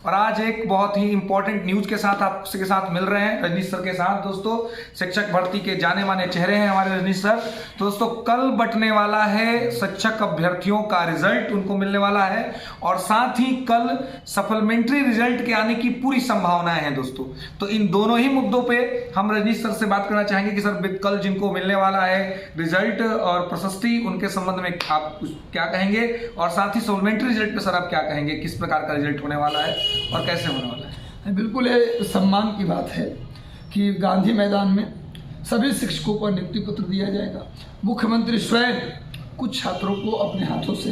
और आज एक बहुत ही इंपॉर्टेंट न्यूज के साथ आपके साथ मिल रहे हैं रजनीश सर के साथ। दोस्तों, शिक्षक भर्ती के जाने माने चेहरे हैं हमारे रजनीश सर। तो दोस्तों, कल बंटने वाला है शिक्षक अभ्यर्थियों का रिजल्ट, उनको मिलने वाला है और साथ ही कल सप्लीमेंट्री रिजल्ट के आने की पूरी संभावनाएं हैं दोस्तों। तो इन दोनों ही मुद्दों पे हम रजनीश सर से बात करना चाहेंगे कि सर कल जिनको मिलने वाला है रिजल्ट और प्रशस्ति, उनके संबंध में आप क्या कहेंगे और साथ ही सप्लीमेंट्री रिजल्ट पे सर आप क्या कहेंगे, किस प्रकार का रिजल्ट होने वाला है और कैसे होने वाला है। बिल्कुल ये सम्मान की बात है कि गांधी मैदान में सभी शिक्षकों को नियुक्ति पत्र दिया जाएगा। मुख्यमंत्री स्वयं कुछ छात्रों को अपने हाथों से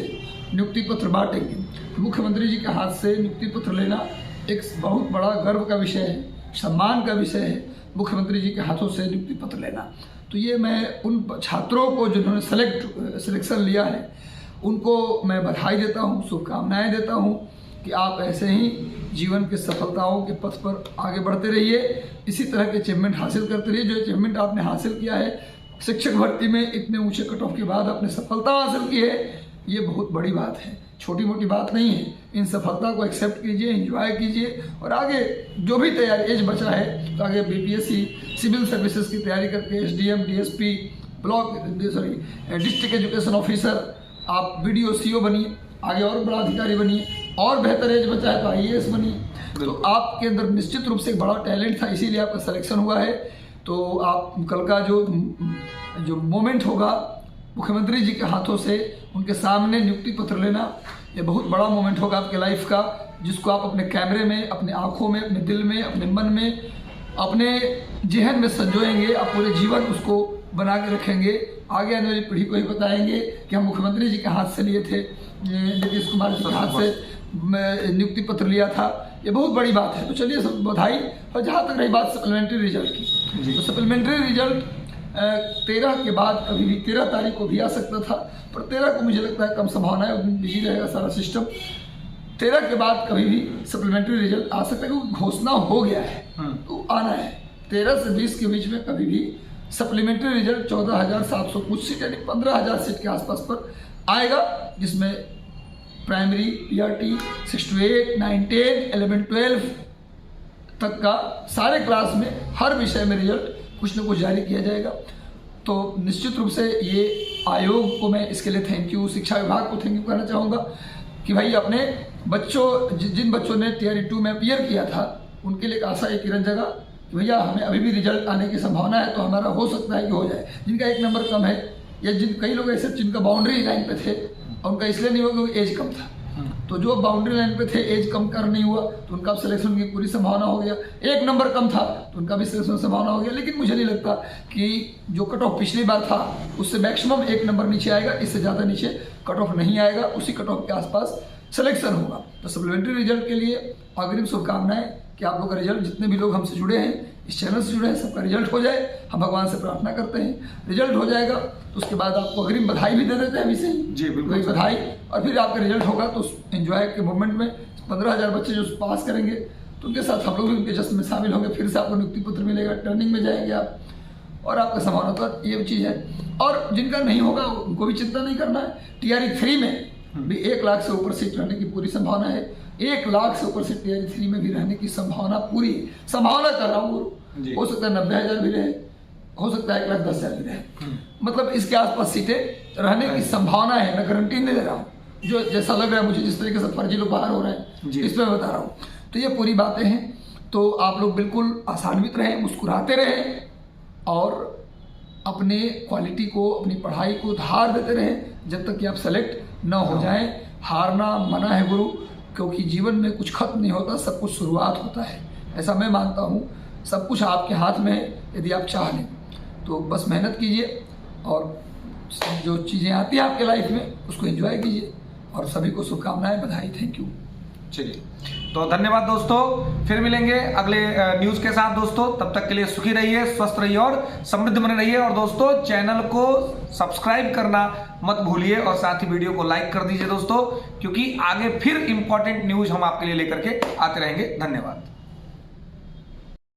नियुक्ति पत्र बांटेंगे। मुख्यमंत्री जी के हाथ से नियुक्ति पत्र लेना एक बहुत बड़ा गर्व का विषय है, सम्मान का विषय है, मुख्यमंत्री जी के हाथों से नियुक्ति पत्र लेना। तो ये मैं उन छात्रों को जिन्होंने सिलेक्शन लिया है उनको मैं बधाई देता हूँ, शुभकामनाएँ देता हूँ कि आप ऐसे ही जीवन के सफलताओं के पथ पर आगे बढ़ते रहिए, इसी तरह के अचीवमेंट हासिल करते रहिए। जो अचीवमेंट आपने हासिल किया है शिक्षक भर्ती में, इतने ऊंचे कट ऑफ के बाद आपने सफलता हासिल की है, ये बहुत बड़ी बात है, छोटी मोटी बात नहीं है। इन सफलता को एक्सेप्ट कीजिए, एंजॉय कीजिए और आगे जो भी तैयारी एज बचा है तो आगे बीपीएससी सिविल सर्विसेज की तैयारी करके SDM, DSP, district education officer, आप बीडीओ, सीओ बनिए, आगे और बड़ा अधिकारी बनिए और बेहतर एज बचा है तो आईएएस बनिए। तो आपके अंदर निश्चित रूप से एक बड़ा टैलेंट था, इसीलिए आपका सिलेक्शन हुआ है। तो आप कल का जो मोमेंट होगा मुख्यमंत्री जी के हाथों से उनके सामने नियुक्ति पत्र लेना, ये बहुत बड़ा मोमेंट होगा आपके लाइफ का, जिसको आप अपने कैमरे में, अपने आँखों में, अपने दिल में, अपने मन में, अपने जहन में संजोएंगे। आप पूरे जीवन उसको बना के रखेंगे, आगे आने वाली पीढ़ी को ही बताएंगे कि हम मुख्यमंत्री जी के हाथ से लिए थे, नीतीश कुमार जी के हाथ से नियुक्ति पत्र लिया था। ये बहुत बड़ी बात है। तो चलिए सब बधाई। और जहाँ तक रही बात सप्लीमेंट्री रिजल्ट की, तो सप्लीमेंट्री रिजल्ट 13 के बाद कभी भी 13 तारीख को भी आ सकता था, पर 13 को मुझे लगता है कम संभावना है, बिजी रहेगा सारा सिस्टम। 13 के बाद कभी भी सप्लीमेंट्री रिजल्ट आ सकता है क्योंकि घोषणा हो गया है तो आना है। 13 से 20 के बीच में कभी भी सप्लीमेंट्री रिजल्ट 14,700 कुछ सीट यानी 15,000 सीट के आसपास पर आएगा, जिसमें प्राइमरी, पीआरटी, 6 to 8, 9, 10, 11, 12 तक का सारे क्लास में हर विषय में रिजल्ट कुछ न कुछ जारी किया जाएगा। तो निश्चित रूप से ये आयोग को मैं इसके लिए थैंक यू, शिक्षा विभाग को थैंक यू कहना चाहूँगा कि भाई अपने बच्चों, जिन बच्चों ने टियर 2 में अपीयर किया था उनके लिए एक आशा, एक किरण जगा कि भैया हमें अभी भी रिजल्ट आने की संभावना है, तो हमारा हो सकता है कि हो जाए। जिनका 1 नंबर कम है या कई लोग ऐसे जिनका बाउंड्री लाइन पे थे और उनका इसलिए नहीं हुआ क्योंकि एज कम था, तो जो बाउंड्री लाइन पे थे, एज कम कर नहीं हुआ तो उनका सिलेक्शन की पूरी संभावना हो गया। 1 नंबर कम था तो उनका भी सिलेक्शन संभावना हो गया। लेकिन मुझे नहीं लगता कि जो कट ऑफ पिछली बार था उससे मैक्सिमम 1 नंबर नीचे आएगा, इससे ज़्यादा नीचे कट ऑफ नहीं आएगा, उसी कट ऑफ के आसपास सिलेक्शन होगा। तो सप्लीमेंट्री रिजल्ट के लिए अग्रिम शुभकामनाएं कि आप लोग का रिजल्ट, जितने भी लोग हमसे जुड़े हैं, इस चैनल से जुड़े हैं, सबका रिजल्ट हो जाए। हम भगवान से प्रार्थना करते हैं रिजल्ट हो जाएगा तो उसके बाद आपको अग्रिम बधाई भी दे देते हैं अभी से जी, बिल्कुल बधाई। और फिर आपका रिजल्ट होगा तो एंजॉय के मोमेंट में 15,000 बच्चे जो पास करेंगे तो उनके साथ हम लोग भी उनके जश्न में शामिल होंगे। फिर से आपको नियुक्ति पत्र मिलेगा, टर्निंग में जाएंगे आप और आपका संभावना, तो ये चीज़ है। और जिनका नहीं होगा उनको भी चिंता नहीं करना है। टीआरई 3 में भी 1 लाख से ऊपर सीट रहने की पूरी संभावना है। 1 लाख से ऊपर सीट टीआरई 3 में भी रहने की संभावना, पूरी संभावना कर रहा हूँ। हो सकता है 90,000 भी रहे, हो सकता है 1,10,000 भी रहे, मतलब इसके आसपास सीटें रहने की संभावना है। मैं गारंटी नहीं दे रहा हूँ, जो जैसा लग रहा है मुझे, जिस तरीके से फर्जी लोग बाहर हो रहे हैं इसमें बता रहा हूँ। तो ये पूरी बातें हैं। तो आप लोग बिल्कुल आसान्वित रहें, मुस्कुराते रहें और अपने क्वालिटी को, अपनी पढ़ाई को धार देते रहें जब तक कि आप सेलेक्ट न हो जाएं। हारना मना है गुरु, क्योंकि जीवन में कुछ खत्म नहीं होता, सब कुछ शुरुआत होता है, ऐसा मैं मानता हूँ। सब कुछ आपके हाथ में है यदि आप चाह लें तो बस मेहनत कीजिए और जो चीज़ें आती हैं आपके लाइफ में उसको एंजॉय कीजिए। और सभी को शुभकामनाएं, बधाई, थैंक यू। चलिए, तो धन्यवाद दोस्तों, फिर मिलेंगे अगले न्यूज के साथ दोस्तों। तब तक के लिए सुखी रहिए, स्वस्थ रहिए और समृद्ध बने रहिए। और दोस्तों, चैनल को सब्सक्राइब करना मत भूलिए और साथ ही वीडियो को लाइक कर दीजिए दोस्तों, क्योंकि आगे फिर इंपॉर्टेंट न्यूज हम आपके लिए लेकर के आते रहेंगे। धन्यवाद।